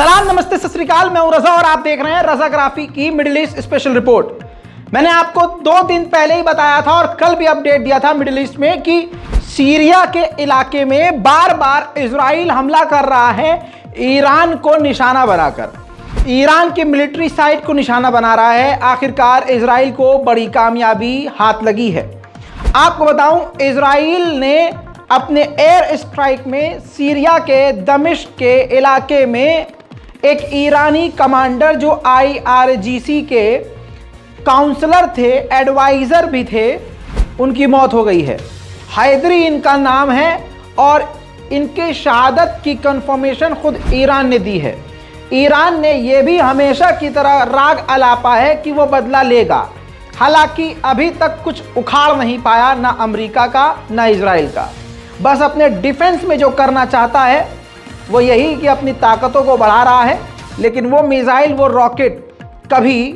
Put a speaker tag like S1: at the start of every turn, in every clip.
S1: सलाम, नमस्ते, सत श्री अकाल। मैं हूं रजा और आप देख रहे हैं रजाग्राफी की मिडिल ईस्ट स्पेशल रिपोर्ट। मैंने आपको 2 दिन पहले ही बताया था और कल भी अपडेट दिया था मिडिल ईस्ट में कि सीरिया के इलाके में बार बार इजराइल हमला कर रहा है ईरान को निशाना बनाकर। ईरान के मिलिट्री साइट को निशाना बना रहा है। आखिरकार इजराइल को बड़ी कामयाबी हाथ लगी है। आपको बताऊं, इजराइल ने अपने एयर स्ट्राइक में सीरिया के दमिश्क के इलाके में एक ईरानी कमांडर जो IRGC के काउंसलर थे, एडवाइज़र भी थे, उनकी मौत हो गई है। हैदरी इनका नाम है और इनके शहादत की कंफर्मेशन खुद ईरान ने दी है। ईरान ने यह भी हमेशा की तरह राग अलापा है कि वो बदला लेगा। हालांकि अभी तक कुछ उखाड़ नहीं पाया, ना अमेरिका का ना इजराइल का। बस अपने डिफेंस में जो करना चाहता है वो यही कि अपनी ताकतों को बढ़ा रहा है, लेकिन वो मिसाइल, वो रॉकेट कभी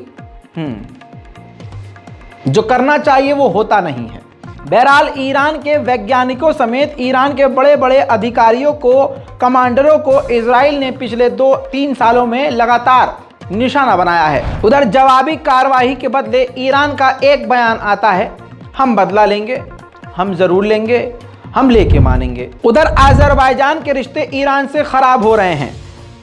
S1: जो करना चाहिए वो होता नहीं है। बहरहाल ईरान के वैज्ञानिकों समेत ईरान के बड़े बड़े अधिकारियों को, कमांडरों को इजराइल ने पिछले 2-3 सालों में लगातार निशाना बनाया है। उधर जवाबी कार्रवाई के बदले ईरान का एक बयान आता है, हम बदला लेंगे, हम जरूर लेंगे, हम लेके मानेंगे। उधर अजरबैजान के रिश्ते ईरान से खराब हो रहे हैं।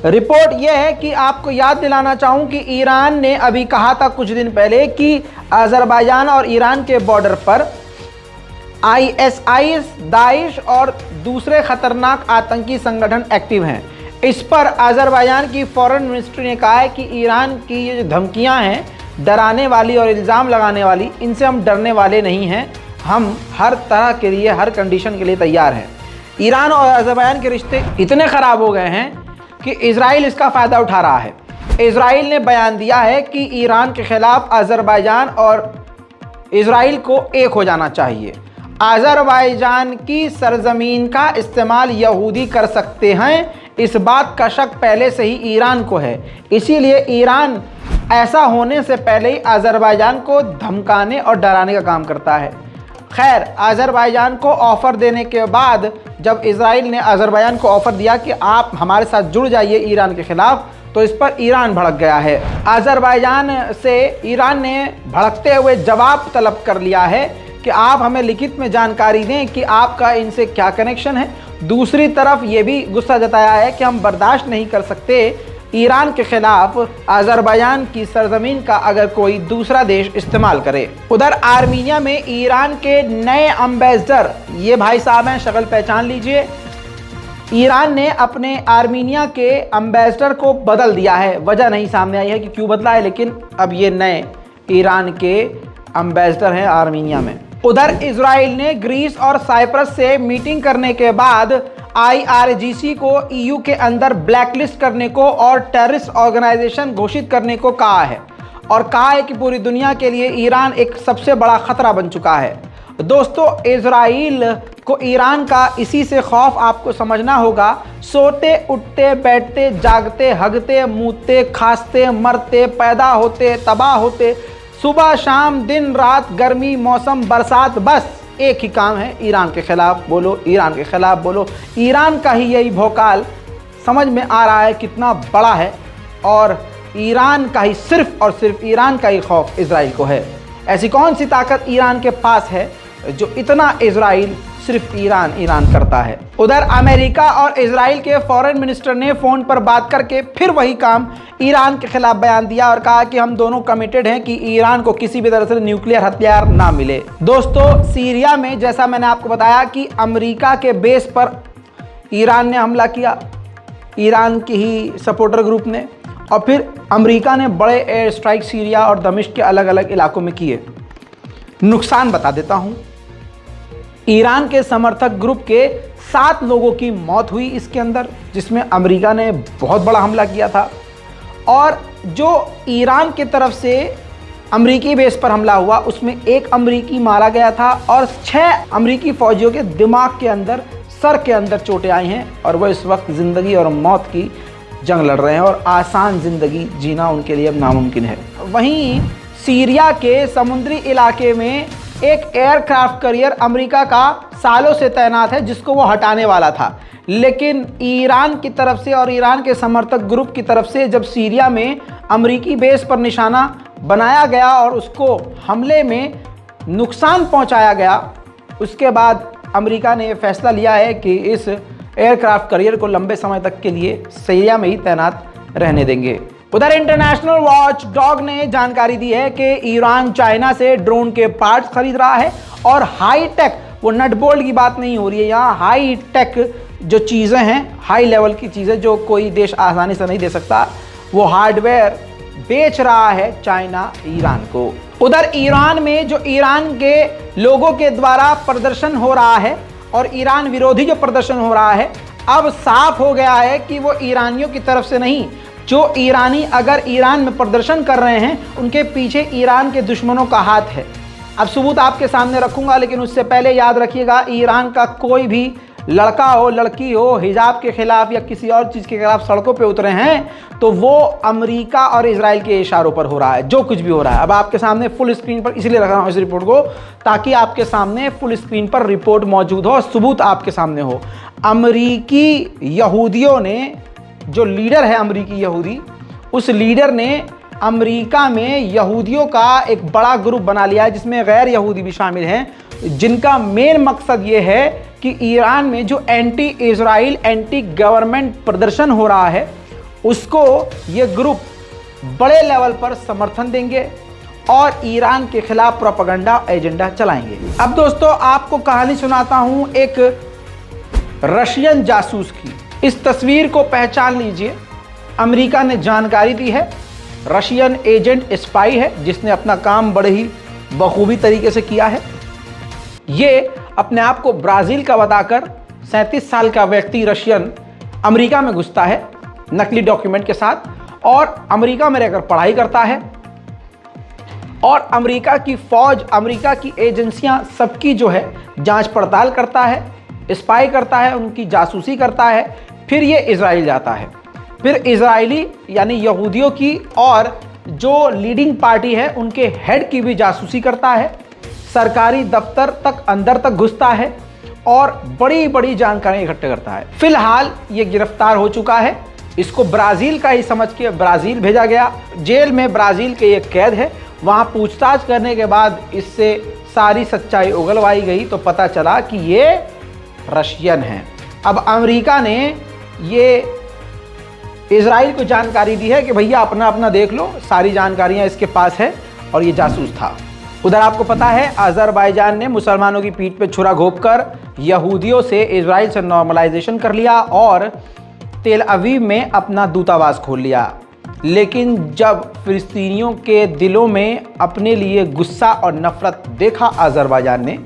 S1: रिपोर्ट यह है कि आपको याद दिलाना चाहूं कि ईरान ने अभी कहा था कुछ दिन पहले कि अजरबैजान और ईरान के बॉर्डर पर ISIS, दाइश और दूसरे खतरनाक आतंकी संगठन एक्टिव हैं। इस पर अजरबैजान की फॉरेन मिनिस्ट्री ने कहा है कि ईरान की ये जो धमकियां हैं, डराने वाली और इल्ज़ाम लगाने वाली, इनसे हम डरने वाले नहीं हैं। हम हर तरह के लिए, हर कंडीशन के लिए तैयार हैं। ईरान और अजरबैजान के रिश्ते इतने ख़राब हो गए हैं कि इजराइल इसका फ़ायदा उठा रहा है। इजराइल ने बयान दिया है कि ईरान के ख़िलाफ़ अजरबैजान और इजराइल को एक हो जाना चाहिए। अजरबैजान की सरजमीन का इस्तेमाल यहूदी कर सकते हैं, इस बात का शक पहले से ही ईरान को है। इसीलिए ईरान ऐसा होने से पहले ही अजरबैजान को धमकाने और डराने का काम करता है। खैर, अजरबैजान को ऑफ़र देने के बाद जब इजराइल ने अजरबैजान को ऑफ़र दिया कि आप हमारे साथ जुड़ जाइए ईरान के ख़िलाफ़, तो इस पर ईरान भड़क गया है। अजरबैजान से ईरान ने भड़कते हुए जवाब तलब कर लिया है कि आप हमें लिखित में जानकारी दें कि आपका इनसे क्या कनेक्शन है। दूसरी तरफ ये भी गुस्सा जताया है कि हम बर्दाश्त नहीं कर सकते ईरान के खिलाफ अजरबैजान की सरजमीन का अगर कोई दूसरा देश इस्तेमाल करे। उधर आर्मीनिया में ईरान के नए एम्बेसडर, ये भाई साहब हैं, शक्ल पहचान लीजिए। ईरान ने अपने आर्मीनिया के एम्बेसडर को बदल दिया है। वजह नहीं सामने आई है कि क्यों बदला है, लेकिन अब ये नए ईरान के एम्बेसडर हैं आर्मीनिया में। उधर इजराइल ने ग्रीस और साइप्रस से मीटिंग करने के बाद IRGC को EU के अंदर ब्लैकलिस्ट करने को और टेररिस्ट ऑर्गेनाइजेशन घोषित करने को कहा है और कहा है कि पूरी दुनिया के लिए ईरान एक सबसे बड़ा खतरा बन चुका है। दोस्तों, इजराइल को ईरान का इसी से खौफ आपको समझना होगा। सोते, उठते, बैठते, जागते, हगते, मूतते, खांसते, मरते, पैदा होते, तबाह होते, सुबह शाम, दिन रात, गर्मी, मौसम, बरसात, बस एक ही काम है, ईरान के खिलाफ बोलो, ईरान के खिलाफ बोलो। ईरान का ही यही भौकाल समझ में आ रहा है कितना बड़ा है और ईरान का ही, सिर्फ और सिर्फ ईरान का ही खौफ इजराइल को है। ऐसी कौन सी ताकत ईरान के पास है जो इतना इजराइल सिर्फ ईरान करता है। उधर अमेरिका और इजराइल के फॉरेन मिनिस्टर ने फ़ोन पर बात करके फिर वही काम ईरान के खिलाफ बयान दिया और कहा कि हम दोनों कमिटेड हैं कि ईरान को किसी भी तरह से न्यूक्लियर हथियार ना मिले। दोस्तों, सीरिया में जैसा मैंने आपको बताया कि अमेरिका के बेस पर ईरान ने हमला किया, ईरान की ही सपोर्टर ग्रुप ने, और फिर अमेरिका ने बड़े एयर स्ट्राइक सीरिया और दमिश्क के अलग अलग इलाकों में किए। नुकसान बता देता हूँ। ईरान के समर्थक ग्रुप के 7 लोगों की मौत हुई इसके अंदर, जिसमें अमेरिका ने बहुत बड़ा हमला किया था। और जो ईरान की तरफ से अमेरिकी बेस पर हमला हुआ उसमें 1 अमेरिकी मारा गया था और 6 अमेरिकी फौजियों के दिमाग के अंदर, सर के अंदर चोटें आई हैं और वह इस वक्त ज़िंदगी और मौत की जंग लड़ रहे हैं और आसान ज़िंदगी जीना उनके लिए अब नामुमकिन है। वहीं सीरिया के समुद्री इलाके में एक एयरक्राफ्ट कैरियर अमेरिका का सालों से तैनात है, जिसको वो हटाने वाला था, लेकिन ईरान की तरफ से और ईरान के समर्थक ग्रुप की तरफ से जब सीरिया में अमेरिकी बेस पर निशाना बनाया गया और उसको हमले में नुकसान पहुंचाया गया, उसके बाद अमेरिका ने यह फैसला लिया है कि इस एयरक्राफ्ट कैरियर को लंबे समय तक के लिए सीरिया में ही तैनात रहने देंगे। उधर इंटरनेशनल वॉच डॉग ने जानकारी दी है कि ईरान चाइना से ड्रोन के पार्ट्स खरीद रहा है और हाई टेक, वो नट बोल्ट की बात नहीं हो रही है यहाँ, हाई टेक जो चीज़ें हैं, हाई लेवल की चीज़ें जो कोई देश आसानी से नहीं दे सकता, वो हार्डवेयर बेच रहा है चाइना ईरान को। उधर ईरान में जो ईरान के लोगों के द्वारा प्रदर्शन हो रहा है और ईरान विरोधी जो प्रदर्शन हो रहा है, अब साफ हो गया है कि वो ईरानियों की तरफ से नहीं, जो ईरानी अगर ईरान में प्रदर्शन कर रहे हैं उनके पीछे ईरान के दुश्मनों का हाथ है। अब सबूत आपके सामने रखूंगा, लेकिन उससे पहले याद रखिएगा, ईरान का कोई भी लड़का हो लड़की हो हिजाब के खिलाफ या किसी और चीज़ के खिलाफ सड़कों पे उतरे हैं तो वो अमेरिका और इजराइल के इशारों पर हो रहा है, जो कुछ भी हो रहा है। अब आपके सामने फुल स्क्रीन पर इसलिए रख रहा हूँ इस रिपोर्ट को, ताकि आपके सामने फुल स्क्रीन पर रिपोर्ट मौजूद हो, सबूत आपके सामने हो। अमेरिकी यहूदियों ने, जो लीडर है अमेरिकी यहूदी, उस लीडर ने अमेरिका में यहूदियों का एक बड़ा ग्रुप बना लिया है जिसमें गैर यहूदी भी शामिल हैं, जिनका मेन मकसद ये है कि ईरान में जो एंटी इजराइल, एंटी गवर्नमेंट प्रदर्शन हो रहा है उसको ये ग्रुप बड़े लेवल पर समर्थन देंगे और ईरान के खिलाफ प्रोपेगेंडा एजेंडा चलाएंगे। अब दोस्तों आपको कहानी सुनाता हूं एक रशियन जासूस की। इस तस्वीर को पहचान लीजिए, अमेरिका ने जानकारी दी है, रशियन एजेंट स्पाई है जिसने अपना काम बड़े ही बखूबी तरीके से किया है। ये अपने आप को ब्राज़ील का बताकर 37 साल का व्यक्ति रशियन अमेरिका में घुसता है नकली डॉक्यूमेंट के साथ और अमेरिका में रहकर पढ़ाई करता है और अमेरिका की फौज, अमेरिका की एजेंसियां सबकी जो है जांच पड़ताल करता है, स्पाई करता है, उनकी जासूसी करता है। फिर ये इजराइल जाता है, फिर इजरायली यानी यहूदियों की और जो लीडिंग पार्टी है उनके हेड की भी जासूसी करता है, सरकारी दफ्तर तक अंदर तक घुसता है और बड़ी बड़ी जानकारियां इकट्ठे करता है। फिलहाल ये गिरफ्तार हो चुका है, इसको ब्राज़ील का ही समझ के ब्राज़ील भेजा गया। जेल में ब्राज़ील के ये कैद है, वहाँ पूछताछ करने के बाद इससे सारी सच्चाई उगलवाई गई तो पता चला कि ये रशियन है। अब अमेरिका ने ये इजराइल को जानकारी दी है कि भैया अपना अपना देख लो, सारी जानकारियां इसके पास है और ये जासूस था। उधर आपको पता है अज़रबैजान ने मुसलमानों की पीठ पे छुरा घोंपकर यहूदियों से इजराइल से नॉर्मलाइजेशन कर लिया और तेल अवीव में अपना दूतावास खोल लिया। लेकिन जब फिलिस्तीनियों के दिलों में अपने लिए गुस्सा और नफरत देखा अज़रबैजान ने,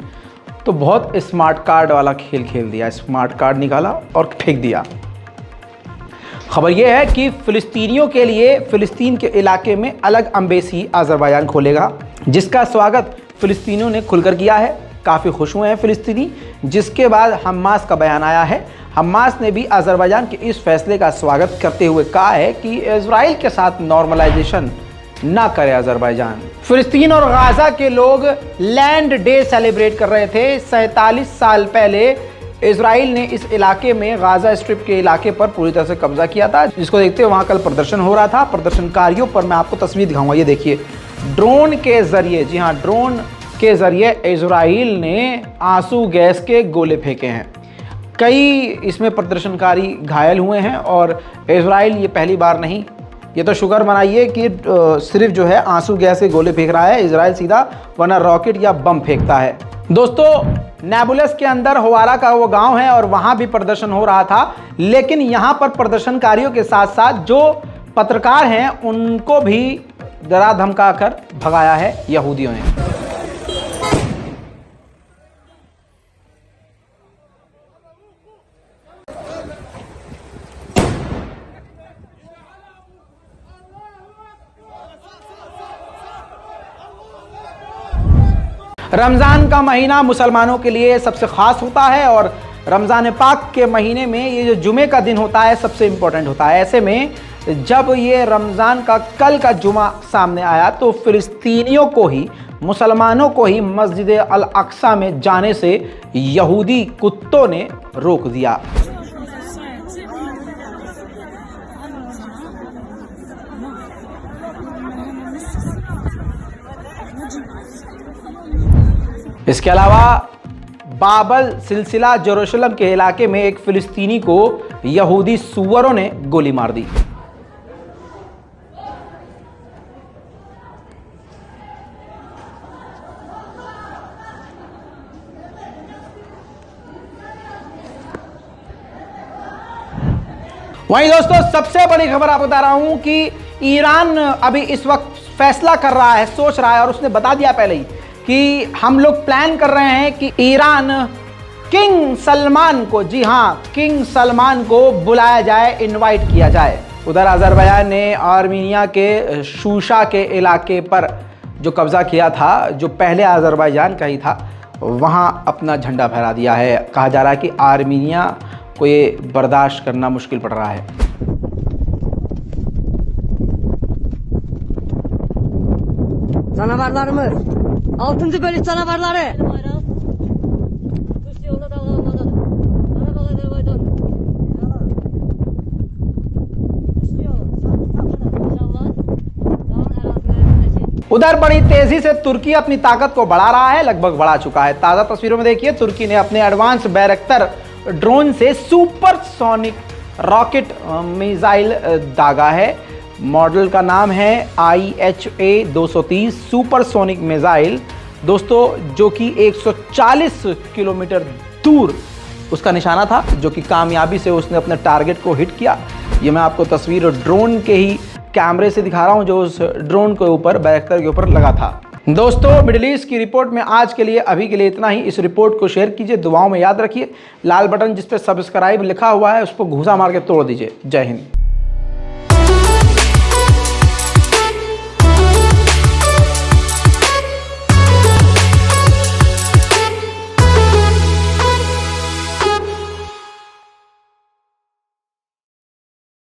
S1: तो बहुत स्मार्ट कार्ड वाला खेल खेल दिया, स्मार्ट कार्ड निकाला और फेंक दिया। खबर यह है कि फिलिस्तीनियों के लिए फिलिस्तीन के इलाके में अलग एम्बेसी अज़रबैजान खोलेगा, जिसका स्वागत फिलिस्तीनियों ने खुलकर किया है। काफ़ी खुश हुए हैं फिलिस्तीनी, जिसके बाद हमास का बयान आया है। हमास ने भी अज़रबैजान के इस फैसले का स्वागत करते हुए कहा है कि इजराइल के साथ नॉर्मलाइजेशन ना करे अज़रबैजान। फिलिस्तीन और गाज़ा के लोग लैंड डे सेलिब्रेट कर रहे थे। 47 साल पहले इजराइल ने इस इलाके में, गाज़ा स्ट्रिप के इलाके पर पूरी तरह से कब्जा किया था, जिसको देखते हुए वहाँ कल प्रदर्शन हो रहा था। प्रदर्शनकारियों पर मैं आपको तस्वीर दिखाऊंगा, ये देखिए, ड्रोन के ज़रिए, जी हाँ, ड्रोन के ज़रिए इजराइल ने आंसू गैस के गोले फेंके हैं। कई इसमें प्रदर्शनकारी घायल हुए हैं और इजराइल ये पहली बार नहीं, ये तो शुक्र मनाइए कि सिर्फ जो है आंसू गैस के गोले फेंक रहा है इजराइल सीधा, वरना रॉकेट या बम फेंकता है। दोस्तों, नेबुलस के अंदर हवारा का वो गांव है और वहां भी प्रदर्शन हो रहा था, लेकिन यहां पर प्रदर्शनकारियों के साथ साथ जो पत्रकार हैं उनको भी डरा धमका कर भगाया है यहूदियों ने। रमज़ान का महीना मुसलमानों के लिए सबसे ख़ास होता है और रमज़ान पाक के महीने में ये जो जुमे का दिन होता है सबसे इम्पोर्टेंट होता है। ऐसे में जब ये रमज़ान का कल का जुमा सामने आया तो फ़िलिस्तीनियों को ही, मुसलमानों को ही मस्जिद अल अक्सा में जाने से यहूदी कुत्तों ने रोक दिया। इसके अलावा बाबल सिलसिला जेरूशलम के इलाके में एक फिलिस्तीनी को यहूदी सुअरों ने गोली मार दी। वहीं दोस्तों सबसे बड़ी खबर आपको बता रहा हूं कि ईरान अभी इस वक्त फैसला कर रहा है, सोच रहा है, और उसने बता दिया पहले ही कि हम लोग प्लान कर रहे हैं कि ईरान किंग सलमान को, जी हां, किंग सलमान को बुलाया जाए, इनवाइट किया जाए। उधर अजरबैजान ने आर्मीनिया के शूशा के इलाके पर जो कब्जा किया था, जो पहले अजरबैजान का ही था, वहां अपना झंडा फहरा दिया है। कहा जा रहा है कि आर्मीनिया को ये बर्दाश्त करना मुश्किल पड़ रहा है।
S2: Canavarlarımız, 6. bölük canavarları.
S1: उधर बड़ी तेजी से तुर्की अपनी ताकत को बढ़ा रहा है, लगभग बढ़ा चुका है। ताज़ा तस्वीरों में देखिए, तुर्की ने अपने एडवांस बैरक्टर ड्रोन से सुपरसोनिक रॉकेट मिसाइल दागा है। मॉडल का नाम है IHA-230 सुपरसोनिक मिसाइल दोस्तों, जो कि 140 किलोमीटर दूर उसका निशाना था, जो कि कामयाबी से उसने अपने टारगेट को हिट किया। ये मैं आपको तस्वीर ड्रोन के ही कैमरे से दिखा रहा हूं, जो उस ड्रोन के ऊपर, बैरक्टर के ऊपर लगा था। दोस्तों मिडिल ईस्ट की रिपोर्ट में आज के लिए, अभी के लिए इतना ही। इस रिपोर्ट को शेयर कीजिए, दुआओं में याद रखिए। लाल बटन जिस पे सब्सक्राइब लिखा हुआ है उस पर घूसा मार के तोड़ दीजिए। जय हिंद।